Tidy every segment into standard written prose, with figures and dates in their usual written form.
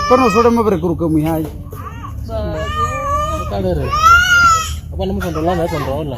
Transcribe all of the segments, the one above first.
Pero solo me preocupa muy high. Bueno, me controla, controla.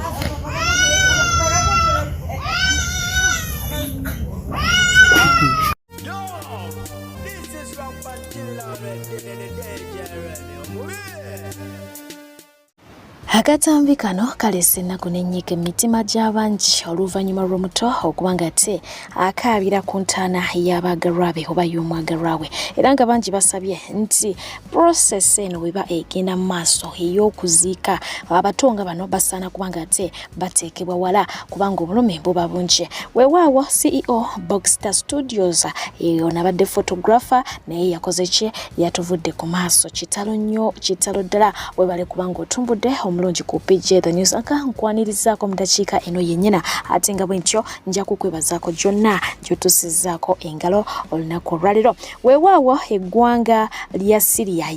Akatambi kano kalese ennaku n'ennyike emitima gy'abangi oluvannyuma lw'omuto okubanga ate akaabira ku ntaana y'abaagalwa be oba y'omwagalwa we era nga bangi basabye nti process eno bweba egenda mu maaso ey'okuziika abato nga bano basaana kubanga ate bateekebwa wala kubanga obulumi buba bungi. Weewaawo CEO Boxstar Studios eyo nabadde photographer naye yakoze ki yatuvudde ku maaso kitalo nnyo kitalo ddala webale kubanga otumbudde omulungi ku PJ the News nkwanirizaako mu dakiika eno yennyina ate nga bwentyo nja kukwebazaako gyonna gy'otusizaako engalo olunaku olwaliro. Weewaawo eggwanga lya Syria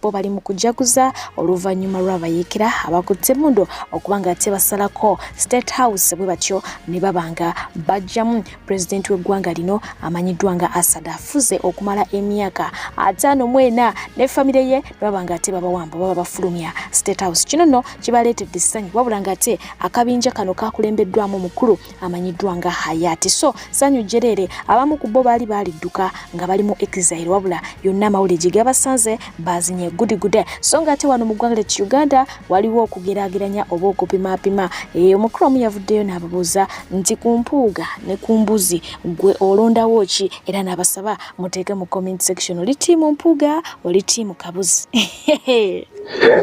bo bali mu kujaguza oluvannyuma lw'abayeekera abakutte emmundu okubanga ate basalako State House bwe batyo ne babanga bajjamu pulezidenti w'eggwanga lino amanyiddwa nga Assad afuze okumala emyaka 54 ne famire ye ne babanga ate babawamba baba bafulumya State House. Kino nno kibaleetedde essanyu wabula nga ate akabinja kano kakulembeddwamu mukulu amanyiddwa nga Hayati. So ssanyu jerere abamu ku bo baali balidduka nga bali mu exile wabula yonna amawulire gabasanze bazinye gudigudde. So nga ate wano mu ggwanga lya Uganda waliwo okugeraageranya oba okupimaapima. Omukulu omu yavuddeyo n'ababuuza nti ku mpuuga ne ku mbuzi gwe olondawo ki era n'abasaba muteeke mu comment section oli tiimu mpuuga oli tiimu kabuzi.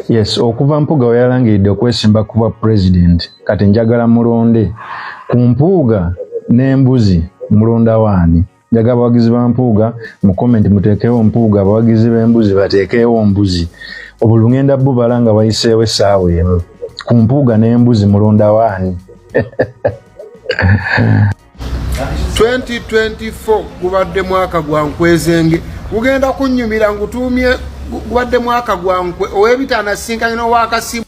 Yes, okuva mpuuga weyalangiridde okwesimba kuba president kati njagala mulonde ku mpuuga n'embuzi mulonda waani. Njagala abawagizi ba mpuuga mu comment muteekewo mpuuga, abawagizi b'embuzi bateekewo mbuzi. Obulungenda bubala nga bayiseewo essaawa emu. Ku mpuuga n'embuzi mulonda waani. 2024 gubadde mwaka gwa nkwezenge gugenda kunnyumira ngutuumye gubadde mwaka gwa nkwe ow'ebitaana sinkanye n'ow'akasimu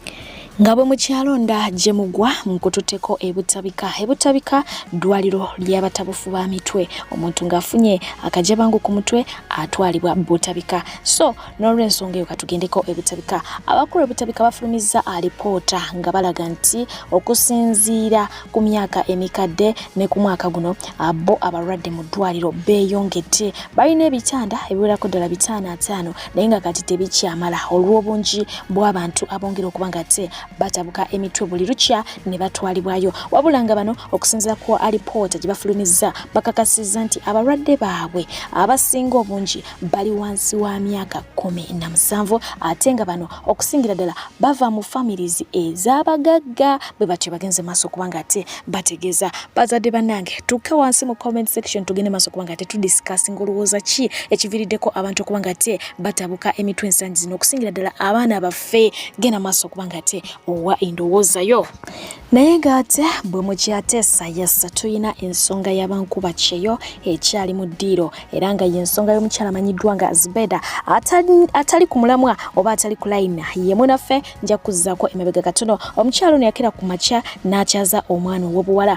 nga bwe mukyalonda gye mugwa nkututeko ebutabika ddwaliro ly'abatabufu ba mitwe omuntu ng'afunye akajabangu ku mutwe atwalibwa butabika. So n'olw'ensonga eyo katugendeko ebutabika. Abakulu ebutabika bafulumizza alipoota nga balaga nti okusinziira ku myaka emikadde ne ku mwaka guno abo abalwadde mu ddwaliro beeyongedde. Balina ebitanda ebiwerako ddala 5 naye nga kati tebikyamala olw'obungi bw'abantu abongera okubanga ate batabuka emitwe buli lukya ne batwalibwayo. Wabula nga bano okusinziira ku alipoota gye bafulumizza bakakasizza nti abalwadde baabwe abasinga obungi bali wansi wa myaka 17 ate nga bano okusingira ddala bava mu families ez'abagagga bwe batyo bagenze maaso kubanga ate bategeeza. Bazadde bannange tukke wansi mu comment section tugende maaso kubanga ate tudiscussing olowooza ki ekiviiriddeko abantu okubanga ate batabuka emitwe ensangi zino okusingira ddala abaana baffe genda maaso kubanga ate owa endowoozayo. Naye ng'ate bwe mukyateesa yassa tulina ensonga y'abankuba kyeyo ekyali mu ddiiro era nga y'ensonga y'omukyala amanyiddwa nga Zubeda atali ku mulamwa oba atali ku layina yemu naffe nja kuzzaako emabega katono. Omukyala ono yakera ku makya n'akyaza omwana ow'obuwala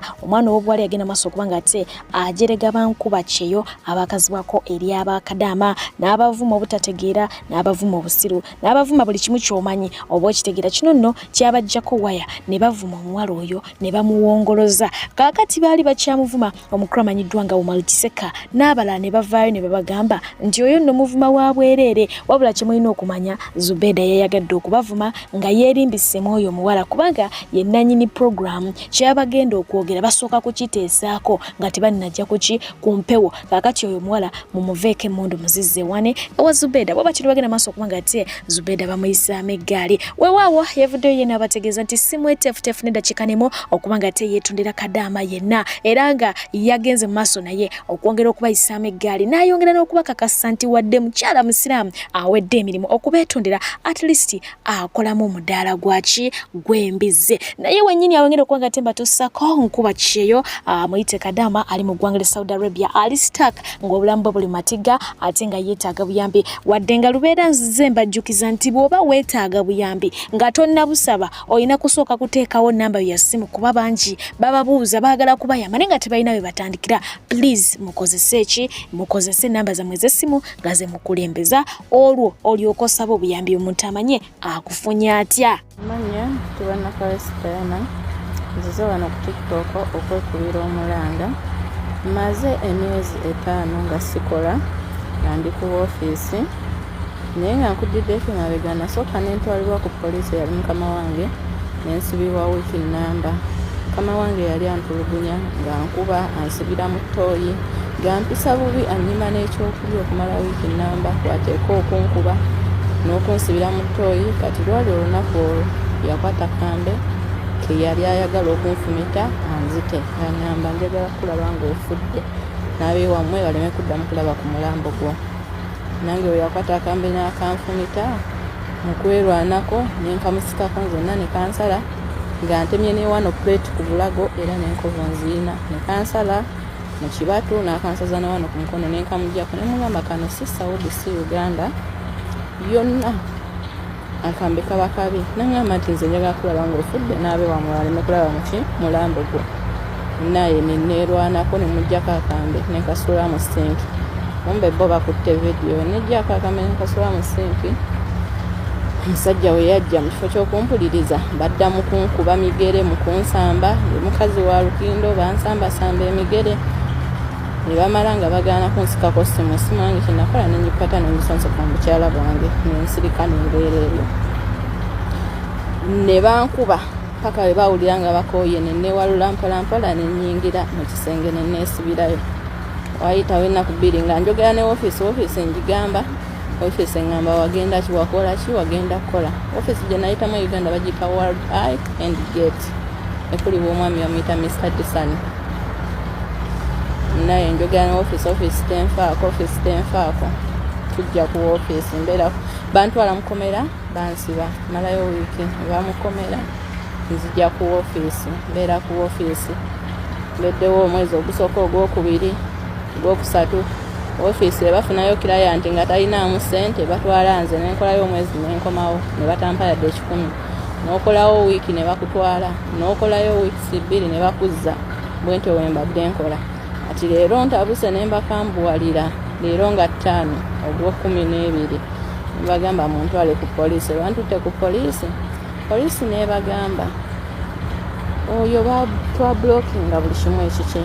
yagenda maaso okubanga ate ajerega bankuba kyeyo abaakazibwako eri abakadaama n'abavuma obutategeera n'abavuma obusiru n'abavuma buli kimu ky'omanyi oba okitegeera. Kino nno kyabajjako waya ne bavuma omuwala oyo ne bamuwongoloza. Kaakati baali bakyamuvuma omukulu amanyiddwa nga Maltiseka n'abalala ne bavaayo ne babagamba nti oyo nno muvuma wa bwereere wabula kye mulina okumanya Zubeda yayagadde okubavuma nga yeerimbisemu oyo omuwala kubanga ye nannyini program kyabagenda okwogera basooka kukiteesaako nga tebalinajja ku mpewo. Kaakati oyo omuwala mumuveeko emmundu muzizze wane ewa Zubeda bwe batyo ne bagenda maaso okubanga ate Zubeda bamuyisaamu eggaali. Weewaawo yavuddeyo yenna abategeeza nti si mweteefuteefu n'eddakiika n'emu okubanga ate yeetondera kadaama yenna era nga yagenze mu maaso naye okwongera okubayisaamu eggaali n'ayongera n'okubakakasa nti wadde mukyala musiraamu awedde emirimu okubeetondera at least akolamu omudaala gwaki gw'embize. Naye wennyini awongera okubanga ate mbatuusako nkuba kyeyo muyite kadaama ali mu ggwanga lya Saudi Arabia ali stuck ng'obulamu bwe buli matiga ate nga yeetaaga buyambi wadde nga lubeera nzize mbajjukiza nti bw'oba weetaaga buyambi nga tonna kusaba olina kusooka kuteekawo namba ya simu kuba bangi bababuuza baagala kubayamba naye nga tebalina we batandikira. Please mukozese namba zammwe z'essimu nga ze mukulembeza olwo olyoka osaba obuyambi omuntu amanye akufunya atya. Manya tubana Stecia nzize wano ku TikTok okwekubira omulanga. Maze emyezi 5 nga sikola nga ndi ku woofiisi naye nga nkuddideko emabega nasooka nentwalibwa ku poliisi yali mukama wange nensibibwa wiiki namba. Mukama wange yali antulugunya nga nkuba ansibira mu ttooyi gampisa bubi annyima n'ekyokulya okumala wiiki namba twateeka okunkuba n'okunsibira mu ttooyi. Kati lwali olunaku olwo yakwata kambe ke yali ayagala okunfumita anzite angamba njagala kulaba ng'ofudde n'abeewammwe baleme kuddamu kulaba ku mulambo gwo. Nange we yakwata akambe n'akanfumita mu kwerwanako nenkamusikako nzonna ne kansala nga ntemye ne wano plate ku bulago era n'enkovu nziina ne kansala mu kibatu n'akansaza ne wano ku mukono nenkamujjako ne mugamba kano si Saudi si Uganda yonna akambe kaba kabi. Nangamba nti nze njagala kulaba ng'ofudde n'abeewammwe baleme kulaba muki mulambo gwo. Naye neerwanako ne muggyako akambe nenkasula mu sinki. Mumbe bo bakutte video nejjako akambe nenkasula mu sinki. Omusajja we yajja mu kifo ky'okumpuliriza badda mu kunkuba migere mu kunsamba. Mukazi wa Lukindo bansambasamba emigere ne bamala nga bagaana kunsikako simu yange kyenakola nenyikwata nengisonsoka mu mukyala bwange nensirika nembeera eyo ne bankuba paka we bawulira nga bakooye nenewalula mpolampola nenyingira mu kisenge neneesibirayo. Wayitawo ennaku 2 nga njogera ne ofiisi njigamba ofiisi ngamba wagenda ki wakola ki wagenda kukola. Ofiisi gye nayitamu Uganda bagiyita World Eye and Gate ekulibwa omwami bamuyita Mr. Disani. Naye njogera ne ofiisi tenfaako tujja ku ofiisi mbeera bantwala mukomera bansiba malayo wiiki bamukomera nzija ku ofiisi mbeera ku ofiisi mbeddewo omwezi ogusooka ogwokubiri ogwokusatu. Ofiisi bafunayo kilayanti nga talinaamu ssente batwala nze nenkolayo omwezi nenkomawo ne batampa yadde 10 n'okolawo wiiki ne bakutwala n'okolayo wiiki 2 ne bakuzza bwentyo wembadde nkola. Ati leero ntabuse ne mbakambuwalira leero nga 5 ogw'Okumi-n'ebiri bagamba muntwale ku poliisi. Bantutte ku poliisi ne bagamba oyo twablockinga buli kimu ekiki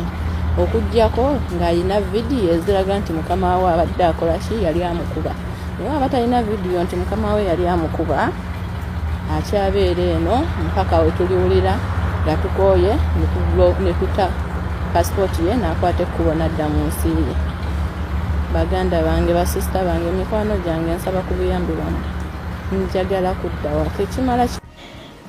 okujjako ng'alina vidiyo eziraga nti mukama we abadde akola ki yali amukuba. Naye aba talina vidiyo nti mukama we yali amukuba akyabeera eno mpaka we tuliwulira nga tukooye ne tuta pasipoti ye n'akwata ekkubo n'adda mu nsi ye. Baganda bange basisita bange mikwano gyange nsaba ku buyambi bwammwe njagala kudda waka ekimala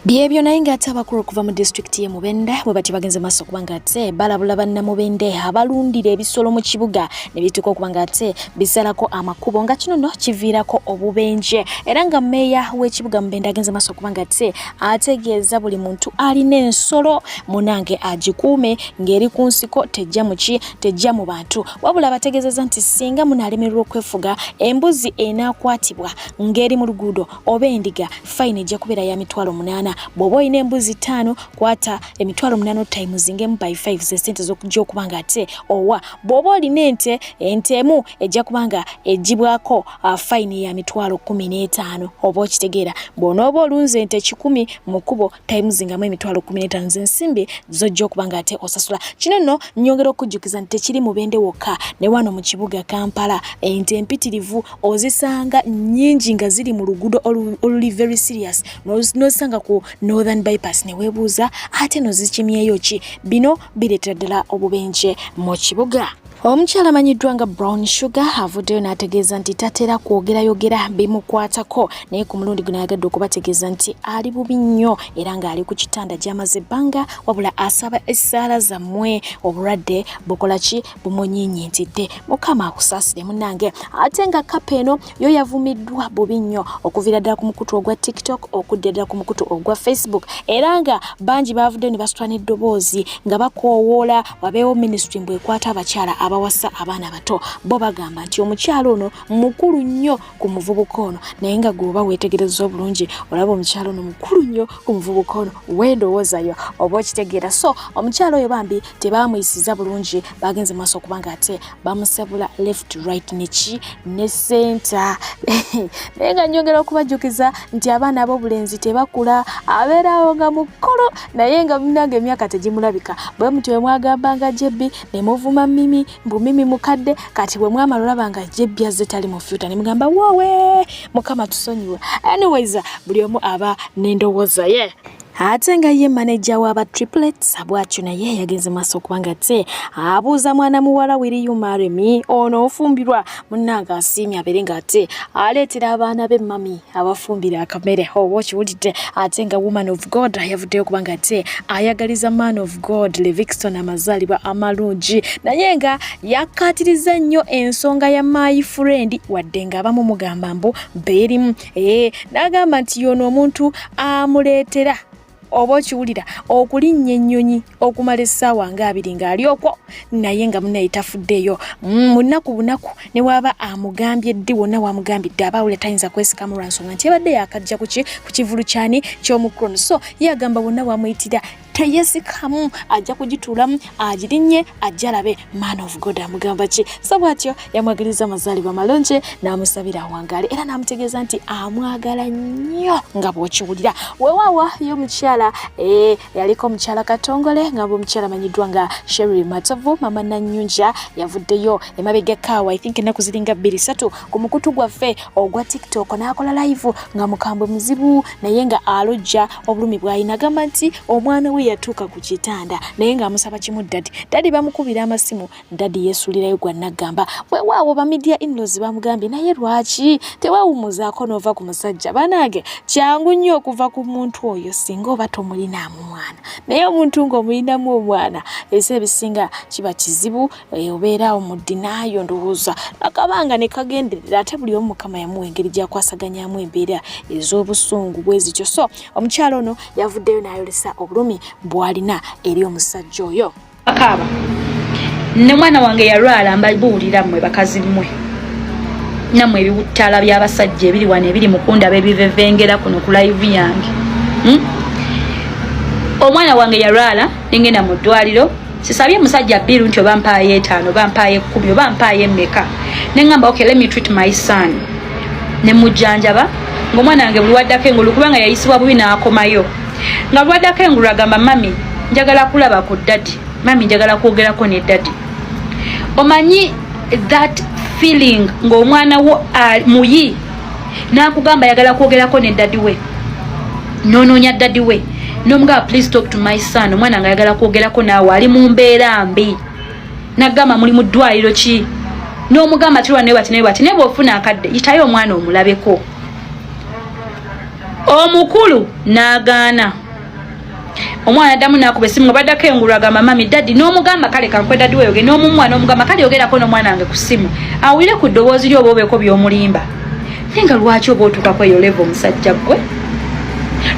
byebyo naye ng'ate abakulu okuva mu disitulikiti y'e Mubende bwe bati bagenze maaso okuba ng'ate balabula bannamubende abalundira ebisolo mu kibuga ne bituuka okuba ng'ate bisalako amakubo nga kino no kiviirako obubenje. Era nga mmeeya w'ekibuga Mubende agenze maaso okuba ng'ate ategeeza buli muntu alina ensolo munange agikuume ng'eri ku nsiko tejja mu bantu. Wabula bategeezeza nti singa munaalemererwa okwefuga embuzi enaakwatibwa ng'eri mu luguudo oba endiga fayini ejja kubeera ya mitwalo 8. Bw'oba olina embuzi 5 kwata emitwalo 8 times ngemu by 5 ze ssente z'okujja okuba ng'ate owa. Bw'oba olina ente emu ejja kubanga ejjibwako fayini ya mitwalo 15 oba okitegeera. Bw'onooba olunze ente 10 mu kubo times ngamu emitwalo 15 z'ensimbi z'ojja okuba ng'ate osasula. Kino nno nnyongera okujjukiza nti tekiri Mubende wokka ne wano mu kibuga Kampala ente empitirivu ozisanga nnyingi nga ziri mu luguudo oluli very serious n'ozisanga ku Northern Bypass ne weebuuza ate no zikimyeyo ki. Bino bireetera ddala obubenje mu kibuga. Omukyala amanyiddwa nga Brown Sugar avuddeyo n'ategeeza nti tatera kwogerayogera bimukwatako naye ku mulundi guno ayagadde okubategeeza nti ali bubi nnyo era ng'ali ku kitanda gy'amaze ebbanga wabula asaba essaala zammwe obulwadde bukola ki bumunyiinyintidde. Mukama akusaasire munnange. Ate nga kapa eno yo yavumiddwa bubi nnyo okuviira ddala ku mukutu ogwa TikTok okudda ddala ku mukutu ogwa Facebook era nga bangi baavuddeyo ne basitula n'eddoboozi nga bakoowoola wabeewo ministry mbwekwata abakyala abawasa abaana bato bo bagamba nti omukyalo ono mukulu nnyo ku muvubuka ono naye nga gwoba weetegereza obulungi olaba omukyalo ono mukulu nnyo ku muvubuka ono wendowoozayo oba okitegeera. So omukyalo oyo bambi tebamuyisiza bulungi, bagenze maaso okuba nga ate bamusabula left right ne center. Naye nga nyongera okubajjukiza nti abaana ab'obulenzi tebakula, abeerawo nga mukolo naye nga munange emyaka tegimulabika. Bwe muti bwe mwagambanga Jebbi ne muvuma Mimi mbu Mimi mukadde, kati bwe mwamala olaba nga Jebbi azze tali mu fyuta ne mugamba wowe Mukama tusonyiwe. Anyways, buli omu aba n'endowooza ye. Ate nga ye manager w'aba triplets bw'atyo naye yagenze maaso okuba nga ate abuuza mwana muwala Will you marry me? Ono ofumbirwa munnanga asiimye abeere nga ate aleetera abaana be mami abafumbira akamere oba okiwulidde. Ate nga woman of God yavuddeyo okuba nga ate ayagaliza man of God Livingstone amazaalibwa amalungi, naye nga yakkaatiriza nnyo ensonga ya my friend wadde nga abamu mugamba mbu beerimu. N'agamba nti yono omuntu amuleetera oba okiwulira okulinnya ennyonyi okumala essaawa nga 2 ng'ali okwo naye nga munaye tafuddeyo munaku bunaku ne waba amugambye ddi wonna wamugambidde abaawule tayinza kwesikamu lwa nsonga nti yabadde yakajja ku kivulu kyani ky'omukrono. So ye agamba wonna wamuyitira teyesikamu ajja kugituulamu agirinnye ajja alabe man of God amugamba ki. So bw'atyo yamwagiriza amazaalibwa malungi n'amusabira awangaale era n'amutegeeza nti amwagala nnyo nga bw'okiwulira. Weewaawa y'omukyala yaliko omukyala Katongole nga omukyala amanyiddwa nga Sherry Matovu mama Nanyunja yavuddeyo emabega kaawa I think ennaku ziringa 2-3 ku mukutu gwaffe ogwa TikTok n'akola live nga mukambwe muzibu naye nga alojja obulumi bw'ayina. Agamba nti omwana we yatuuka ku kitanda naye nga amusaba kimu dadi bamukubira amasimu dadi yesulirayo gwa nagamba. Weewaawo ba media in-laws bamugambye naye lwaki tewawumuzaako n'ova ku musajja. Banange kyangu nnyo okuva ku muntu oyo singa oba tomulinaamu mwana, naye omuntu ng'omulinamu omwana ebisa ebisinga kiba kizibu. Obeeraawo mu ddinaayo ndowooza akabanga ne kagenderera ate buli omu Mukama yamuwa engeri gy'akwasaganyamu embeera ez'obusungu bwe zityo. So omukyalo ono yavuddeyo n'ayolesa obulumi bw'alina eri omusajja oyo. Akaba ne mwana wange yalwala mbabuulira mmwe bakazi mmwe nammwe ebiwuttaala by'abasajja ebiri wano ebiri mukunda bebivevengera kuno ku live yange. Omwana wange yalwala nengenda mu ddwaliro sisabye musajja biru nti oba mpaaye 5 oba mpaaye 10 oba mpaaye mmeka. Nengamba okay let me treat my son. Ne mujjanjaba ng'omwana wange buli waddako engulu kubanga yayisibwa bubi n'akomayo. Nga buli waddako engulu agamba mami njagala kulaba ku dadi, mami njagala kwogerako ne dadi. Omanyi that feeling ng'omwana wo muyi n'akugamba yagala kwogerako ne dadi we, n'onoonya dadi we n'omugamba please talk to my son. Omwana nga yagala kwogerako naawe ali mu mbeera mbi n'agamba muli mu ddwaliro ki n'omugamba tulwa naye bati naye bw'ofuna akadde yitayo omwana omulabeko. Omukulu n'agaana. Omwana addamu n'akuba essimu nga baddako engulu agamba mami dadi n'omugamba kale kankwe dadi we yoge n'omumwana n'omugamba kale yogerako n'omwana wange ku ssimu awulire ku ddoboozi lyo oba obeeko by'omulimba. Naye nga lwaki oba otuuka ku eyo level omusajja gwe?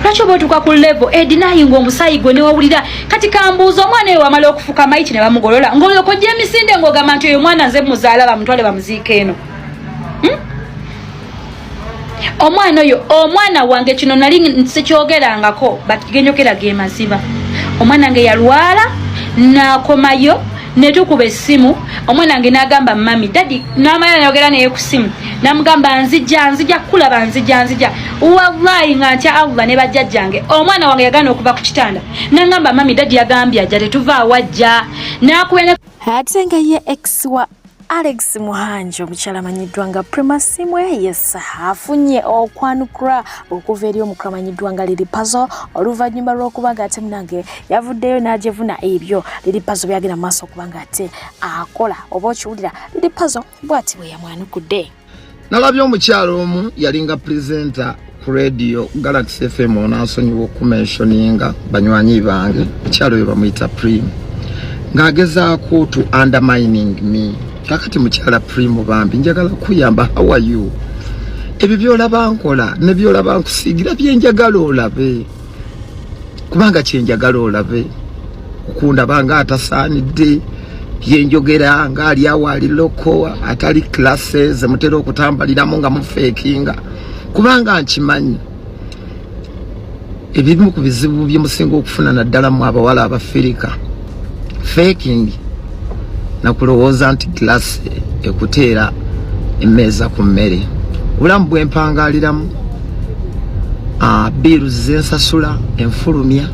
Lwaki oba otuuka ku level edinayi ng'omusaayi gwe ne wawulira kati kambuuza omwana oyo wamala okufuka mayiti ne bamugolola ng'olokojja emisinde ng'ogamba nti oyo mwana nze muzaala bamutwale bamuziika eno. Omwana oyo omwana wange kino nali sikyogerangako bakigenyokera ge maziba. Omwana wange yalwala n'akomayo ne tukuba essimu. Omwana wange n'agamba mami dadi n'amala n'ayogera naye ku ssimu n'amugamba nzija kulaba nzija wallahi nga ntya Allah ne bajjajjange. Omwana wange yagaana okuva ku kitanda n'agamba mami dadi yagambye ajja tetuva awajja n'akuwene. Ate nga ye ex wa Alex Muhanjo omukyala amanyiddwa nga Primasimwe yes afunye okwanukura okuva eri omukulu amanyiddwa nga Lily Puzzle oluvannyuma lw'okuba nga ate munange yavuddeyo n'agyevuna ebyo Lily Puzzle byagenda mu maaso okuba nga ate akola oba okiwulira Lily Puzzle bw'ati bwe yamwanukudde. Nalabye omukyala omu yalinga presenter ku radio Galaxy FM onasonyiwa okumentioninga banywanyi bange mukyala oyo bamuyita Prim ng'agezaako to undermining me. Kakati mukyala Primo bambi njagala kuyamba how are you? Ebyo byolaba nkola ne byolaba nkusigira byenjagala olabe. Kubanga kyenjagala olabe. Okunda banga atasaanidde byenjogera nga ali awo ali loko atali classes mutera okutambaliramu nga mufekinga kubanga nkimanyi ebimu ku bizibu byemusinga okufuna naddala mu abawala abafirika faking nakulowooza nti glass ekuteera emmeeza ku mmere obulamu bwempangaliramu biiru zensasula enfulumya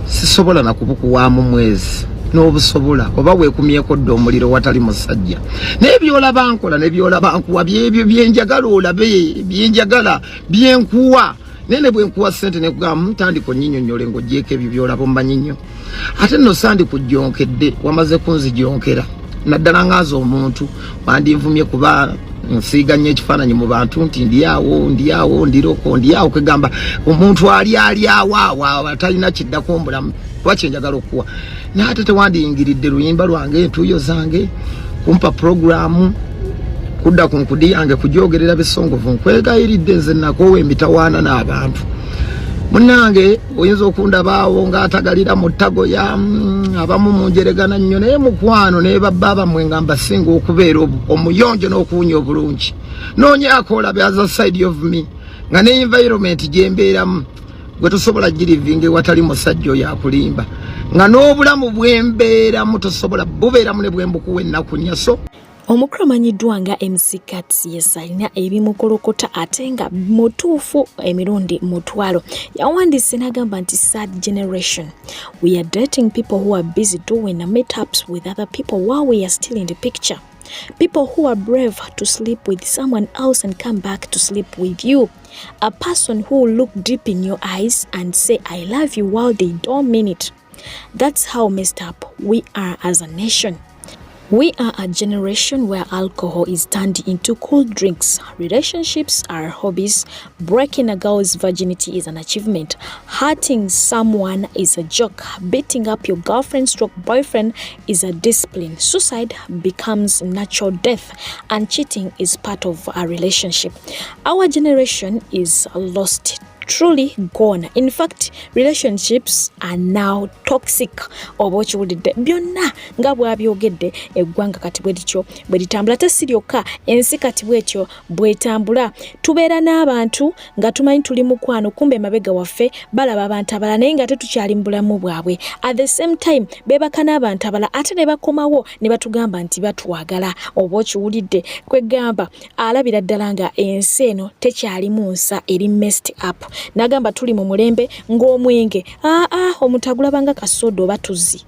sisobola nakubukuwaamu mwezi n'obusobola oba weekumyeko dda omuliro watali musajja n'ebyolaba nkola n'ebyolaba nkuwa byebyo byenjagala olabe byenjagala byenkuwa nene bwenkuwa sente nekugamba ntandika onnyinyonnyole ng'ogyeko ebyo byolaba omumanyi nnyo ate nno sandi kujjonkedde wamaze kunzijonkera naddala ngaaza omuntu wandinvumye kuba nsiiga nnyo ekifaananyi mu bantu nti ndiawo ndiroko ndiawo kwegamba omuntu ali awo atalina kiddako mbulamu kuba kyenjagala okuwa naate tewandiyingiridde luyimba lwange entuuyo zange kumpa programu kudda ku nkudi yange kujogerera bisongovu nkwegayiridde nze nakoowa emitawaana n'abantu munnange oyinza okundabaawo ng'atagalira mu ttago ya abamu munjeregana nnyo naye mukwano naye babba bamwe nga mbasinga okubeera omuyonjo n'okuwunya obulungi noonyaako olabe as a side of me nga ne environment gye mbeeramu gwe tosobola girivinga ewatali musajja oyo akulimba nga n'obulamu bwembeeramu tosobola bubeeramu ne bwembukuwa ennaku nnya so omukulu amanyiddwa nga MC Cats yes alina ebimukolokota ate nga mutuufu emirundi mutwalo yawandiise n'agamba nti sad generation we are dating people who are busy doing meetups with other people while we are still in the picture. People who are brave to sleep with someone else and come back to sleep with you. A person who will look deep in your eyes and say I love you while they don't mean it. That's how messed up we are as a nation. We are a generation where alcohol is turned into cool drinks. Relationships are hobbies. Breaking a girl's virginity is an achievement. Hurting someone is a joke. Beating up your girlfriend/boyfriend is a discipline. Suicide becomes natural death. And cheating is part of a relationship. Our generation is lost. Truly gone. In fact, relationships are now toxic. Obochiwulidde byonna nga bwabyogedde eggwanga kati bwetyo bwetambula tesiryoka ensi kati bwetyo bwetambula tubeera n'abantu nga tumanyi tuli mukwano kumbe mabega waffe balaba abantu abala naye nga tetukyali mu bulamu bwabwe at the same time bebaka n'abantu abala ate ne bakomawo ne batugamba nti batwagala obochiwulidde kwegamba alabira ddala nga ensi eno tekyalimu nsa eri messed up. Nagamba tuli mu mulembe ng'omwenge omutagulabanga kasodo batuzi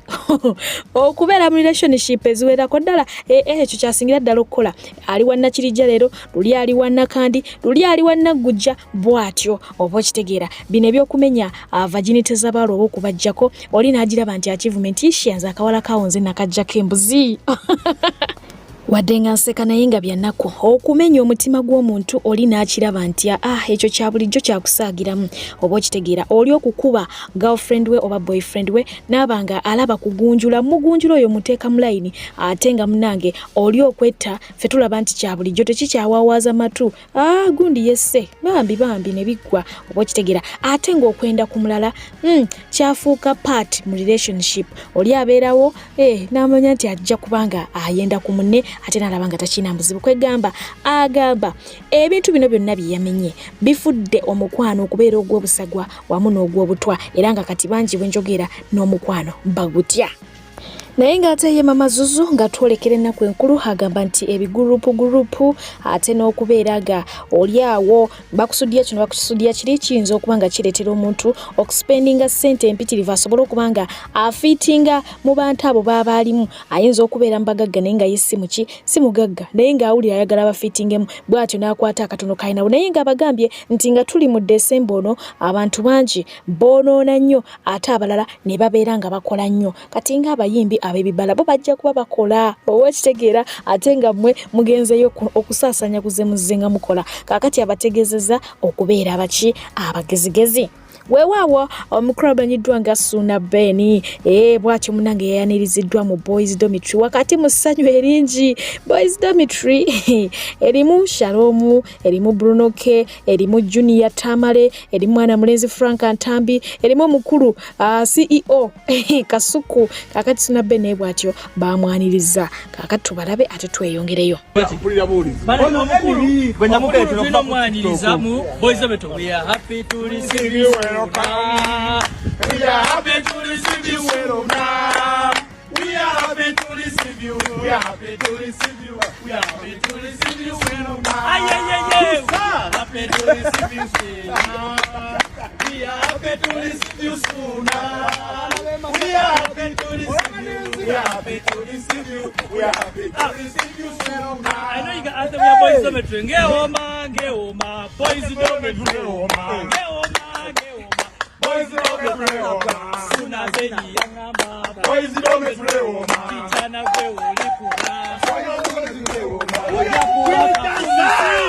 okubeera mu relationship eziwerako ddala ekyo kyasingira ddala okukola ali wanna kirijja leero luli ali wanna kandi luli ali wanna gujja bwatyo oba okitegeera bino ebyokumenya virginity z'abaala oba okubajjako oli n'agiraba nti achievement ishianza akawala kawonze nakajjako embuzi wadde nga nseka naye nga byannako okumenya omutima gw'omuntu oli n'akiraba nti ekyo kya bulijjo kyakusaagiramu oba okitegeera oli okukuba girlfriend we oba boyfriend we n'abanga alaba kugunjula mugunjula oyo muteeka mu layini ate nga munange oli okwetta ffe tulaba nti kya bulijjo tekikyawawaaza matu gundi yesse bambi ne biggwa oba okitegeera ate ng'okwenda ku mulala kyafuuka part mu relationship oli abeerawo n'amanya nti ajja kubanga ayenda ku munne ate n'alaba nga takina mbuzibu kwegamba agamba ebintu bino byonna byeyamenye bifudde omukwano okubeera ogw'obusagwa wamu n'ogw'obutwa era nga kati bangi bwenjogera n'omukwano bagutya. Naye ng'ate ye mama Zuzu nga twolekera ennaku enkulu agamba nti ebigurupu ate n'okubeera ga oli awo bakusudya kino bakusudya kiri kiyinza okuba nga kireetera omuntu okuspendinga ssente empitirivu asobole okuba nga afiitinga mu bantu abo baba alimu ayinza okubeera mbagagga naye nga ye si mugagga naye ng'awulira ayagala abafiitingemu bw'atyo n'akwata akatono kayinawo naye ng'abagambye nti nga tuli mu Desemba ono abantu bangi boonoona nnyo ate abalala ne babeera nga bakola nnyo kati ng'abayimbi abebibala bo bajja kuba bakola oba kitegeera ate nga mmwe mugenzeyo okusaasanya kuze muzenga mukola kakati abategezeza okubeera abaki abagezigezi weewaawo omukulu amanyiddwa nga Suna Beni bw'atyo munange yayaniriziddwa mu boys dormitory wakati mu ssanyu eringi. Boys dormitory erimu Shalomu, erimu Bruno K, erimu Junior Tamale, erimu mwana mulenzi Frank Ntambi, erimu omukulu CEO Kasuku. Kakati Suna Beni bw'atyo bamwaniriza. Kakati tubalabe ate tweyongereyo. Boys dormitory, we are happy to receive you. We are happy to receive you. We are happy to receive you. We are happy to receive you. We are happy to receive you. Ay, happy to receive you. We are happy to receive you sooner. We are happy to receive you. We are happy to receive you. We are happy to receive you sooner. I know you got answer me boys dormitory. Ngeoma, boys dormitory. Boys dormitory. Suna Beni yangama. Boys dormitory. Kitana kwe ulikula. Boys dormitory. Boys dormitory.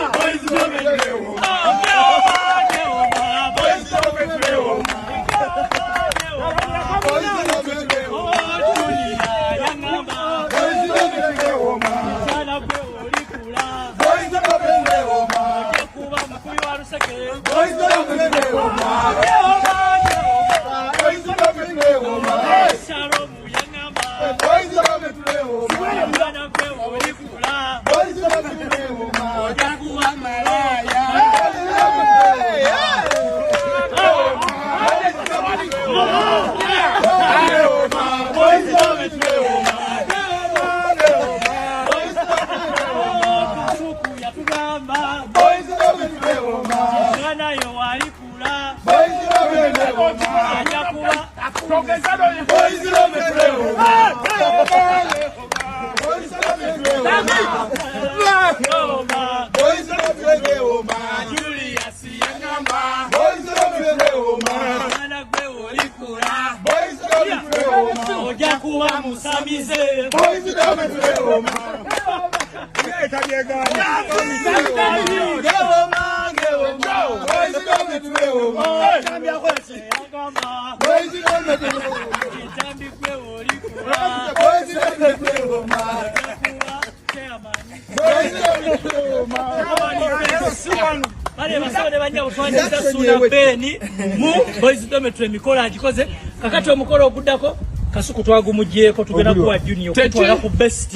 Boys dormitory mikola agikoze kakati omukolo oguddako Kasuku twagumugyeko tugenda kuwa junior kutwala ku best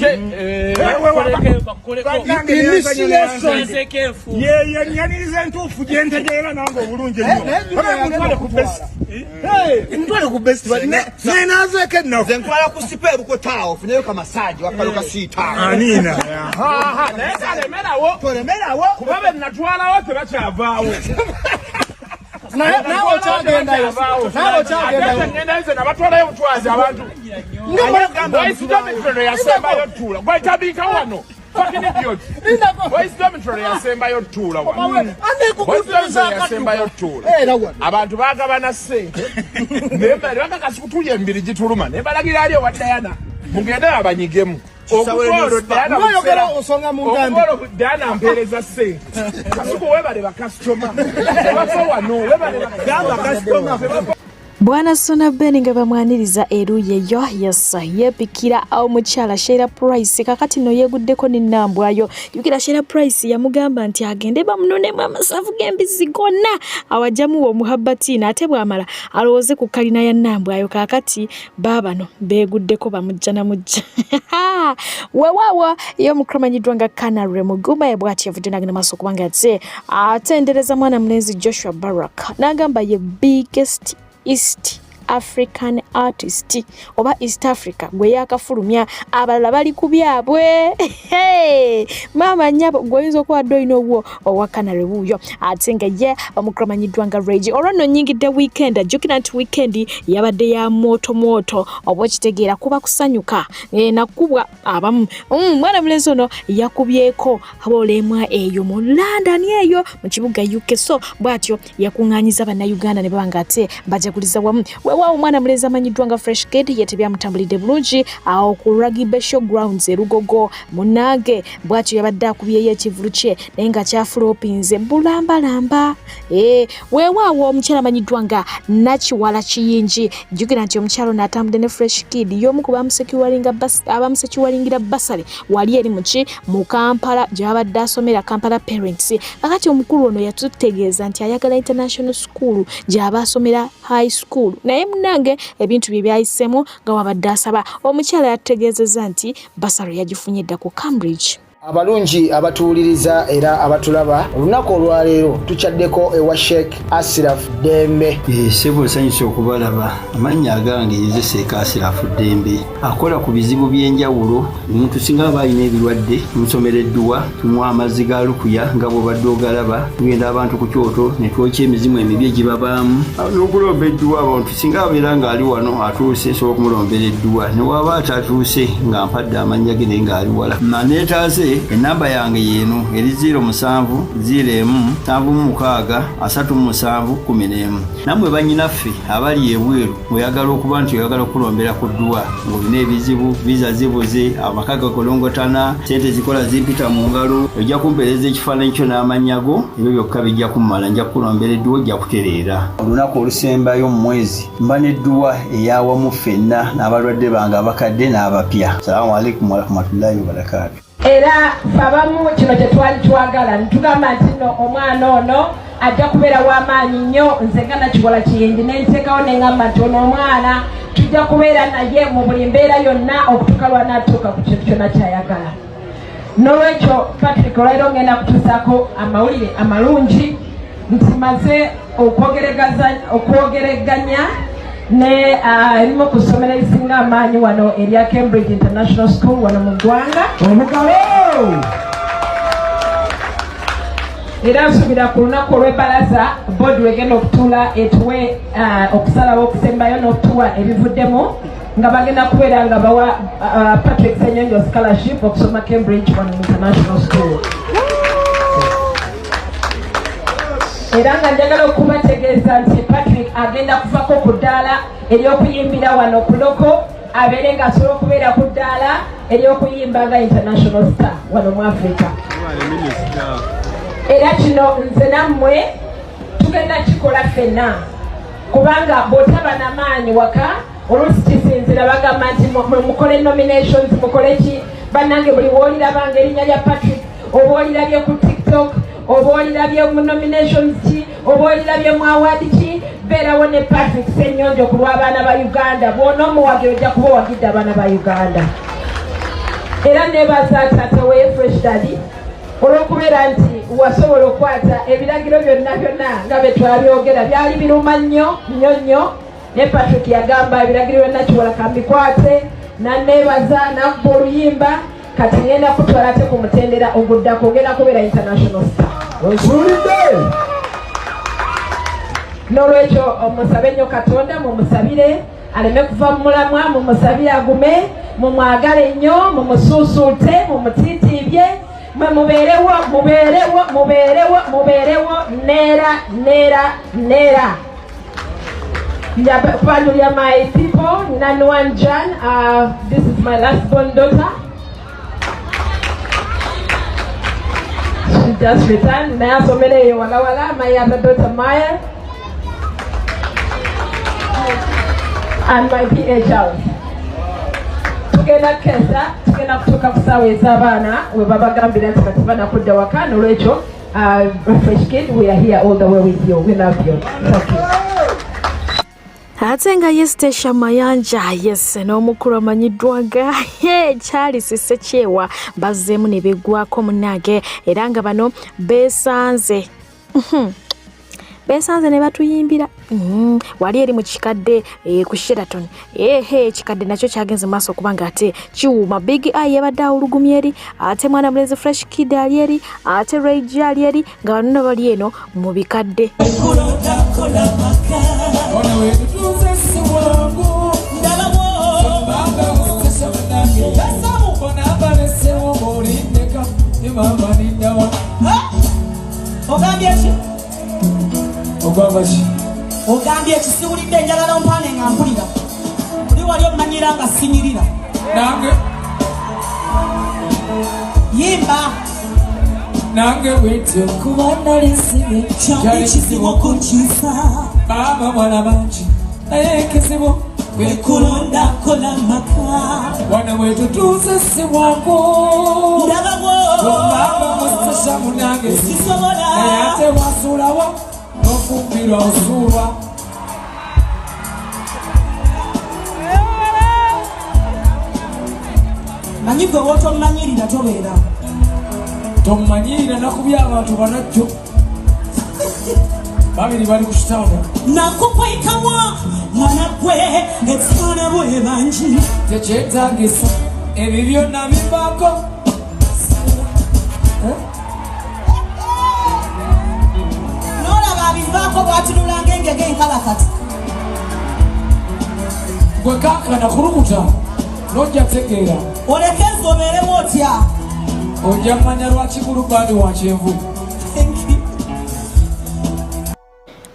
yaniriza entuufu gyentegeera nange obulungi ntwale ku best nenazeeko ennaku Nkwala ku sipeeru kwe taawo ofuneyo ka massage wakaluka siitaawo anina naye tolemerawo kuba be natwalawo tebakyavaawo nawe okyagendayo nabatwalayo butwazi abantu boys dormitory yasembayo tuula gwetabika wano boys dormitory yasembayo tuula abantu bagabana ssente nebakakasi kutuya embiri gituluma nebalagira ali owa Diana mugende abanyigemu okugolo Diana mpeereza ssente Kasuku webale bakasitoma ebava wano webale bakasitoma. Bwana Suna Beni nga bamwaniriza eruye yo yasa yepikira omukyala Sheila Price kakati no yeguddeko n'ennambwayo yukira Sheila Price yamugamba nti agende bamunonemu amasavu g'embizi gonna awajamu omuhabbatina ate bwamala alowooze ku kalina ya nnambwayo kakati baabano beeguddeko bamujja na mujja weewaawo yo mukramanyiddwa nga Canary Muguma bw'ati yavudde n'agenda maaso kubanga ate atendereza mwana mulenzi Joshua Barak n'agamba ye biggest East African artist oba East Africa gwe yakafulumya abalala bali ku byabwe mama nyabo gwoyinza okuwadde olina obwo owa Canary wuuyo ate nga ye omukramanyiddwa nga Regi olwanno nnyingidde weekend ajjukira nti weekend yabadde ya moto oba okitegeera kuba kusanyuka nakubwa abamu mwana mulenzi ono yakubyeko abolemwa eyo mu London eyo mu kibuga UK so bwatyo yakuŋŋaanyiza bannayuganda ne baba nga ate bajaguliza wamu weewaawo omwana mulezi amanyiddwa nga Fresh Kid yetebyamutambulidde bulungi awo ku Rugby Showgrounds e Lugogo. Munnange bw'atyo yabadde akubyeyo ekivulu kye naye nga kyafulopinze bulambalamba. Weewaawo omukyala amanyiddwa nga Nakiwala Kiyingi, jjukira nti omukyala ono atambudde ne Fresh Kid y'omu ku abamusekiwalingira basale wali eri mu Kampala gye babadde asomera, Kampala Parents. Kakati omukulu ono yatutegeeza nti ayagala international school gy'aba asomera high school, naye munnange ebintu bye byayisemu nga wabadde asaba. Omukyala yategeezezza nti basale yagifunye dda ku Cambridge. Abalungi abatuwuliriza era abatulaba, olunaku olwaleero tukyaddeko ewa Sheikh Ashraf Dembe. Sebo nsanyusa okubalaba. Amannya agange nze Sheikh Ashraf Dembe. Akola ku bizibu by'enjawulo. Omuntu singa aba alina ebirwadde musomereddwa, tumuwa amazzi ga lukuya nga bw'obadde ogalaba, tugenda abantu ku kyoto ne twokya emizimu emibi egibabaamu n'okulomba edduwa. Abantu singa abeera ng'ali wano atuuse sobola okumulombera edduwa, ne waba atatuuse nga mpadde amannya ge naye ng'ali wala. Neetaaze enamba yange yeeno eri 0707363711. Nammwe bannyinaffe abali ebweru oyagala okuba nti oyagala okulombera ku dduwa ng'olina ebizibu, viza zibuze, amaka gakolongotana, sente zikola zimpita mu ngalo, ojja kumpeereza ekifaananyi kyo n'amannya go, ebyo byokka bijja kummala, nja kukulombera edduwa, ojja kutereera. Olunaku olusembayo mu mwezi mba n'edduwa ey'awamu ffenna n'abalwadde bange abakadde n'abapya. Salaamu alaikum warahmatullahi wabarakatuh. Era abamu kino kye twali twagala ntugamba nti no omwana ono ajja kubeera w'amaanyi nnyo. Nze nga Nakiwala Kiyingi ne nteekawo ne ngamba nti ono omwana tujja kubeera naye mu buli mbeera yonna okutuuka lw'anaatuuka ku kintu kyonna ky'ayagala. N'olwekyo Patrick olwaleero ngenda kutuusaako amawulire amalungi nti maze okwogeraganya ne erimu ku ssomero erisinga amaanyi wano erya Cambridge International School wano mu ggwanga. Omugalo! Era nsuubira ku lunaku olw'ebbalaza boodi wegenda okutuula etuwe okusalawo okusembayo n'okutuwa ebivuddemu nga bagenda kubeera nga bawa Patrick Ssenyonjo scholarship okusoma Cambridge wano International School. Era nga njagala okubategeeza nti Patrick agenda kuvako ku ddaala ery'okuyimbira wano ku loko, abeere ng'asobola okubeera ku ddaala ery'okuyimba nga international star wano mu Africa. Era kino nze nammwe tugenda kikola ffenna, kubanga bw'otaba n'amaanyi waka oluusi kisinzira bagamba nti mukole nominations, mukole ki. Bannange buli woolirabanga erinnya lya Patrick, oba olirabye ku TikTok, oba olirabye mu nominations ki, oba olirabye mu award ki, beerawo ne Patrick Ssenyonjo ku lw'abaana ba Uganda. Bw'ona omuwagira ojja kuba owagidde abaana ba Uganda. Era neebaza taata we Fresh Daddy olw'okubeera nti wasobola okwata ebiragiro byonna nga bye twabyogera byali biruma nnyo ne Patrick yagamba ebiragiro byonna Kiwala kambikwate, nanneebaza nakuba oluyimba. Kati ngenda kutwala ate ku mutendera oguddako ogenda kubeera international star. Osuulidde! N'olwekyo omusabe nnyo Katonda, mumusabire aleme kuva mu mulamwa, mumusabire agume, mumwagale nnyo, mumusuusuute, mumutiitiibye, mwe mubeerewo neera. Njapandulya my people, Nanwan Jan, this is my last born daughter. She just returned. Naya somele wala, my other daughter Maya, and my PA Charles. Tugenda kesa, tugenda kutoka kusawa ez'abaana we babagambira nti kati bana kudda waka. N'olwekyo Fresh Kid, we are here all the way with you. We love you. Thank you. Ate nga ye Stecia Mayanj, yes, n'omukulu amanyiddwa nga Charles Ssekyewa bazzeemu ne beggwako munnange, era nga bano beesanze ne batuyimbira. Wali eri mu kikadde ku Sheraton. Ekikadde nakyo kyagenze maaso kubanga ate kiwuuma. Big Eye yabadde awulugumya eri, ate mwana mulezi Fresh Kid ali eri, ate Rage ali eri, nga bano bali eno mu bikadde. ogambye ekisiwulidde njagala ompane nga mpulira oli wali omanyira nga sinyirira nange yimba nange wetyo kubanda lesibe kyali kizibu kukyusa baba mwana bangi naye ekizibu wekulonda kola maka wana wetutuuze si bwangu ndabagwo baba mustasha munange sisobola naye ate wasuulawo n'ofumbirwa osuulwa manyi gwe wotomanyirira tobeera tomanyirira nakubya abantu banajjo babiri bali ku kitanda nakukwekamwa mwana gwe etsiona bwe bangi tekyetagisa ebyo byonna bivaako n'olaba abivaako bwatunulanga engege enkalakati gwe kankana kulukuta nojja tegeera olekeza obeerewo otya ojja mmanya lwaki bulubandi wa kyenvu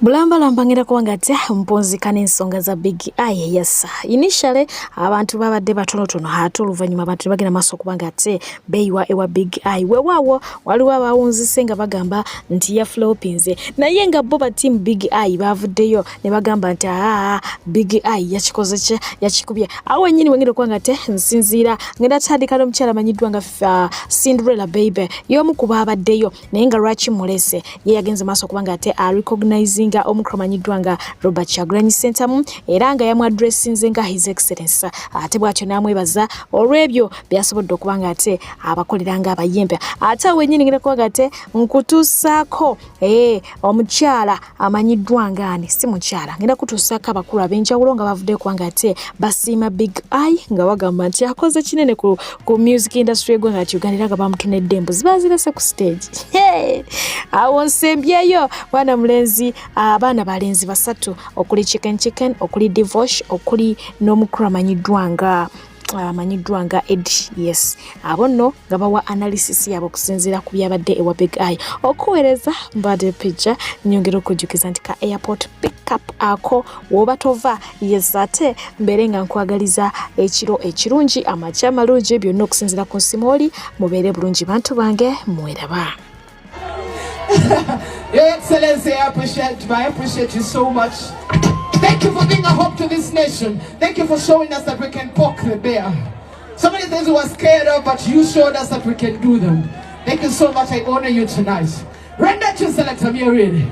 bulambalamba ngera kubanga ate mpunzika n'ensonga za Big Eye yes initially abantu babadde batonotono ate oluvannyuma abantu bagenda maaso kubanga ate beeyiwa ewa Big Eye weewaawo waliwo abawunzise nga bagamba nti ya flopinze naye nga bo team Big Eye bavuddeyo ne bagamba nti Big Eye yakikoze kye yakikubye awo nyinyi wengera kubanga ate nsinziira ngenda tandika n'omukyala amanyiddwa nga Cinderella baby y'omu ku baabaddeyo naye nga lwaki mulese ye yagenze maaso kubanga ate recognizing omukromanyiddwa nga Robert Chagulanyi Ssentamu era nga yamwadressinze nga His Excellency ate bw'atyo n'amwebaza olw'ebyo byasobodde okubanga ate abakoleranga abayembe ate wenyini ngenda kubanga ate nkutuusaako omukyala amanyiddwa ngaani si mukyala ngenda kutuusaako abakulu ab'enjawulo nga bavudde kubanga ate basiima Big Eye nga bagamba nti akoze kinene ku music industry y'eggwanga ati Uganda era nga bamutunedde embuzi bazirese ku stage awo nsembyeyo bwana mulenzi abaana balenzi basatu okuli chicken okuli divorce okuli n'omukulu amanyiddwa nga Ed yes abo nno nga bawa analysis yabo okusinziira ku byabadde ewa Big Eye okuweereza mbadde picture nyongera okujjukiza nti ka airport pick up ako woba tova yes ate mbere nga nkwagaliza ekiro ekirungi amakya amalungi byonna okusinziira ku nsimu oli mubeere bulungi bantu bange mweraba. Your Excellency, I appreciate you so much. Thank you for being a hope to this nation. Thank you for showing us that we can poke the bear. So many things we were scared of, but you showed us that we can do them. Thank you so much. I honor you tonight. Render to Selector Muriel.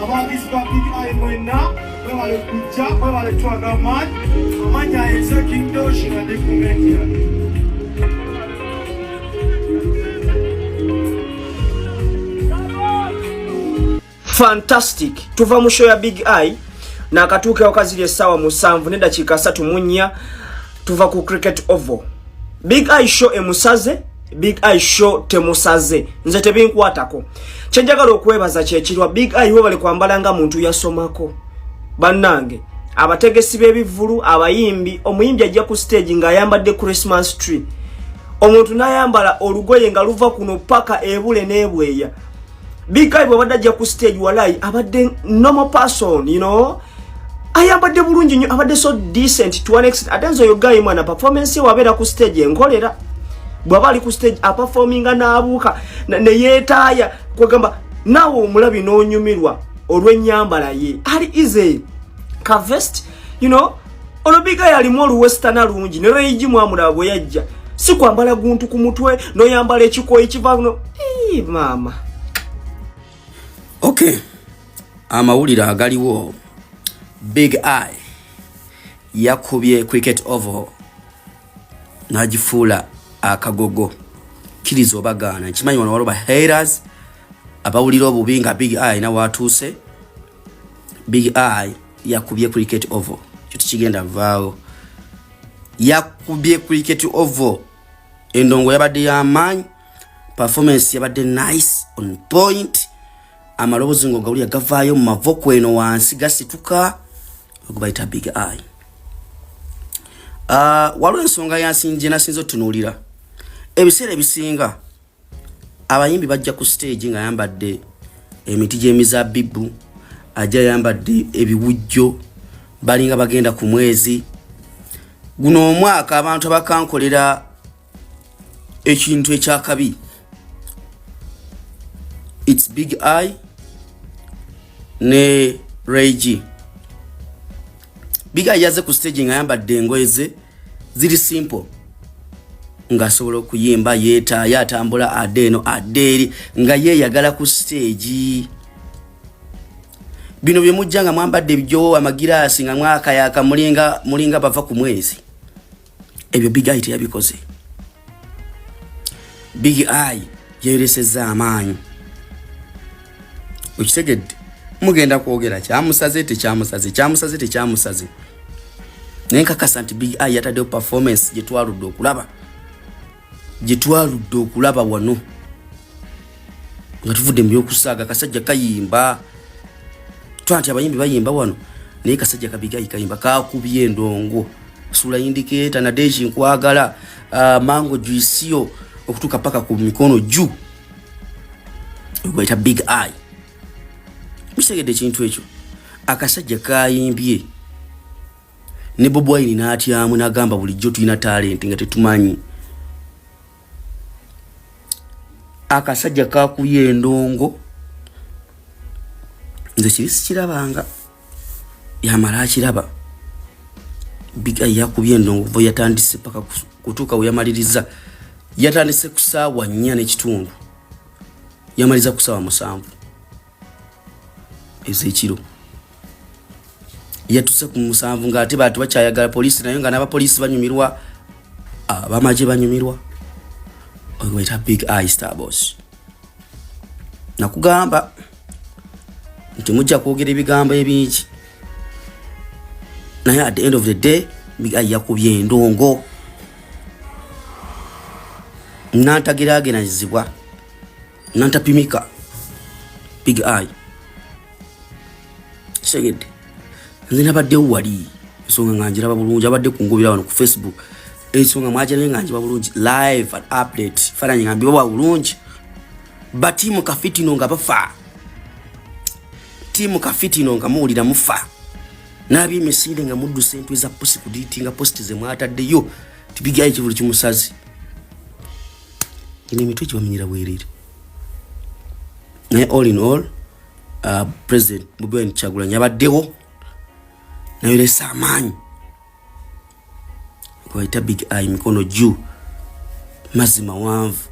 Abawagizi ba Big Eye mwenna mwebale kujja mwebale twaga amaanyi amanya ayinza kindoshi nga ndikumengera fantastic tuva mu show ya Big Eye na akatuuke wakaziri essaawa 7 n'eddakiika 3 tuva ku cricket oval. Big Eye show emusaze Big Eye show temusaze nze tebinkwatako kyenjagala okwebaza kyekirwa Big Eye we bali kwambala nga muntu yasomako bannange abategesi b'ebivulu abayimbi omuyimbi ajja ku stage ng'ayambadde Christmas tree omuntu n'ayambala olugoye nga luva kuno paka ebule n'ebweya Big Eye bw'abadde ajja ku stage walai abadde normal person you know ayambadde bulungi nnyo abadde so decent to an extent atenzo yo guy mwana performance wabeera ku stage enkolera bwaba ali ku stage aperforminga n'abuuka ne yeetaaya kwegamba naawe omulabi n'onyumirwa olw'ennyambala ye ali ize ka vest you know ono Big Eye alimu oluwestana lungi ne lweyigimu amulaba bwe yajja si kwambala guntu ku mutwe n'oyambala ekikoyi kiva no mama Okay, amawulire agaliwo. Big Eye yakubye cricket oval nagifuula akagogo. Kiriza obagaana nkimanyi wano waliwo haters abawulira obubi nga Big Eye na watuuse. Big Eye yakubye cricket oval kyo tikigenda vaawo. Yakubye cricket oval endongo yabadde y'amaanyi, performance yabadde nice on point. Amaloboozi ngo gawulira gavaayo mu mavoko eno wansi gasituka okubayita Big Eye. Waliwo ensonga yansinje nasinze otunuulira. Ebiseera ebisinga abayimbi bajja ku stage nga yambadde emiti gy'emizabbibu, ajja yambadde ebiwujjo, balinga bagenda ku mwezi. Guno omwaka abantu abakankolera ekintu ekyakabi. It's Big Eye ne Reggie. Big Eye yaze ku stage nga yambadde engoye ze ziri simple, nga asobola okuyimba yatambula adeeno adeeri nga yeeyagala ku stage. Bino bye mujja nga mwambadde ebijjowo amagiraasi nga mwakayaka mulinga bava ku mwezi. Ebyo Big Eye teyabikoze. Big Eye yeeresezza amaanyi. Okitegedde mugenda kwogera kyamusaze tekyamusaze. Nenkakasa nti Big Eye yataddewo performance gyetwaludde okulaba wano nga tuvudde mu byokusaaga. Kasajja kayimba twanti abayimbi bayimba wano, naye kasajja ka Big Eye kayimba kakubye endongo. Sula indicator na deji nkwagala, mango juice okutuka paka ku mikono juu. Ogweta Big Eye. Misegede kintu ekyo. Akasajja kayimbye. Ne Bobi Wine n'atyamu n'agamba bulijjo tulina talent nga tetumanyi. Akasajja kakubye endongo. Nze kirisi kirabanga. Yamala akiraba. Big Eye yakubye endongo vo yatandise paka kutuka uyamaliriza. Yatandise ku ssaawa 4 n'ekitundu. Yamaliza ku ssaawa 7 ez'ekiro. Yatuse ku 7 nga ate bantu bakyayagala poliisi nayo nga n'abapoliisi banyumirwa, abamaje banyumirwa. Ogweta Big Eye Star Boss. Nakugamba nti mujja kwogera ebigambo ebingi, naye at the end of the day Big Eye yakubye endongo. Nantagerageranyizibwa, nantapimika. Big Eye segede nze nabaddewo wali ensonga nga njiraba bulungi, abadde kungubira wano ku Facebook. Ensonga mwajja nga njiba bulungi live and update faranyi nga mbiwa bulungi. Ba timu kafitino nga bafa, timu kafitino nga muwulira mufa, nabi emisinde nga muddu sentwe za pusi kuditinga posti ze mwataddeyo. Big Eye kivulu kimusazi ine mitwe kibamenyera bwerere. Naye all in all President Bobi Wine Kyagulanyi abaddewo nayolesa amaanyi kwaita Big Eye mikono juu, mazima wanvu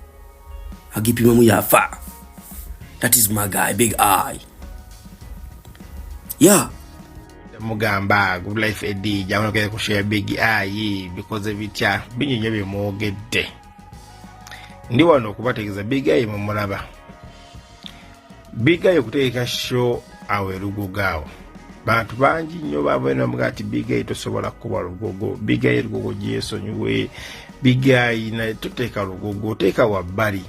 agipimamu yafa. That is my guy Big Eye. Yeah, mugamba good life edi jamono kele kushare Big Eye because ebitya binyinye bimwogedde. Ndi wano okubategeeza Big Eye mumulaba. Big Eye okuteeka show awe Lugogo. Bantu bangi nnyo babona mugati Big Eye tosobola kuba Lugogo. Big Eye Lugogo gyesonyiwe. Big Eye na tuteeka Lugogo teeka wabbali.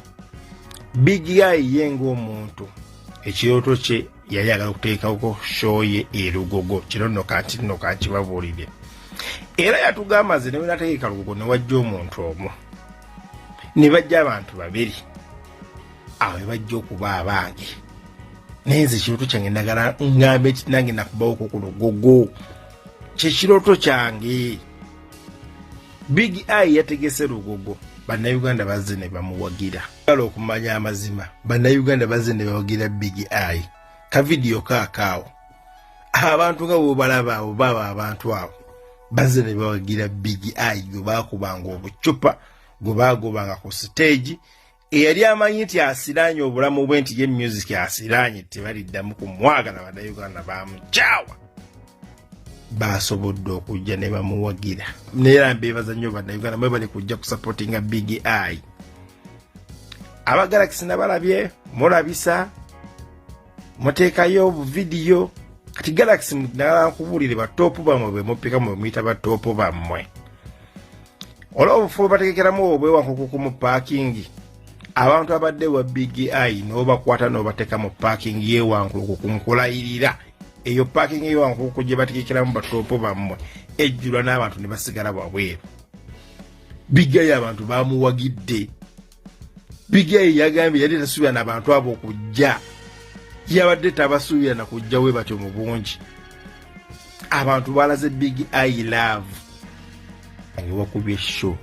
Big Eye yengo omuntu ekirooto kye yali agala okuteekako show ye Lugogo. Kino nno kanti babuulire. Era yatugamba ze ne nateeka Lugogo ne wajja omuntu omu. Ne bajja abantu babiri. Awe bajja okuba abange. Neze kirooto kyange ndagala ngambe nange nakubawo ku Lugogo. Kye kirooto kyange. Big Eye yategese Lugogo. Bannayuganda bazze ne bamuwagira. Kale okumanya amazima. Bannayuganda bazze ne bawagira Big Eye. Ka video kaakaawo. Abantu nga bo balaba baba abantu abo. Bazze ne bawagira Big Eye gwe baakubanga obucupa, gwe baagobanga ku stage, eyali amanyi nti asiranye obulamu bwe nti ye music asiranye tebaliddamu kumwagala bannayuganda bamukyawa basobodde okujja ne bamuwagira neera mbeebaza nnyo bannayuganda mwe bali kujja kusupportinga Big Eye abagalaxy nabalabye mulabisa muteekayo vidiyo kati Galaxy nakubuulire batopu bammwe bwe mupika mwe muyita batopu bammwe olw'obufubo bategekeramu obwewankuku mu paakingi abantu abadde wa Big Eye n'obakwata n'obateeka mu paakingi yewankuku kunkulayirira eyo paakingi yewankuku gye bategekeramu batopu bammwe ejjulwa n'abantu ne basigala bwabweru Big Eye abantu bamuwagidde Big Eye yagambye yali tasuubira n'abantu abo okujja yabadde tabasuubira na kujja we batyo mu bungi abantu balaze Big Eye love wakubye show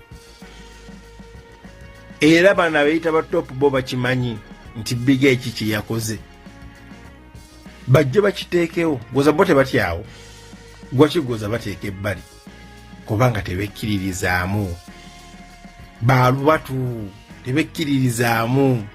era bana beeyita ba top bo bakimanyi nti Big Eye kiki yakoze bajje bakiteekewo goza bote batyawo gwakigoza bateeke ebbali kubanga tebekkiririzaamu baalubatu tebekkiririzaamu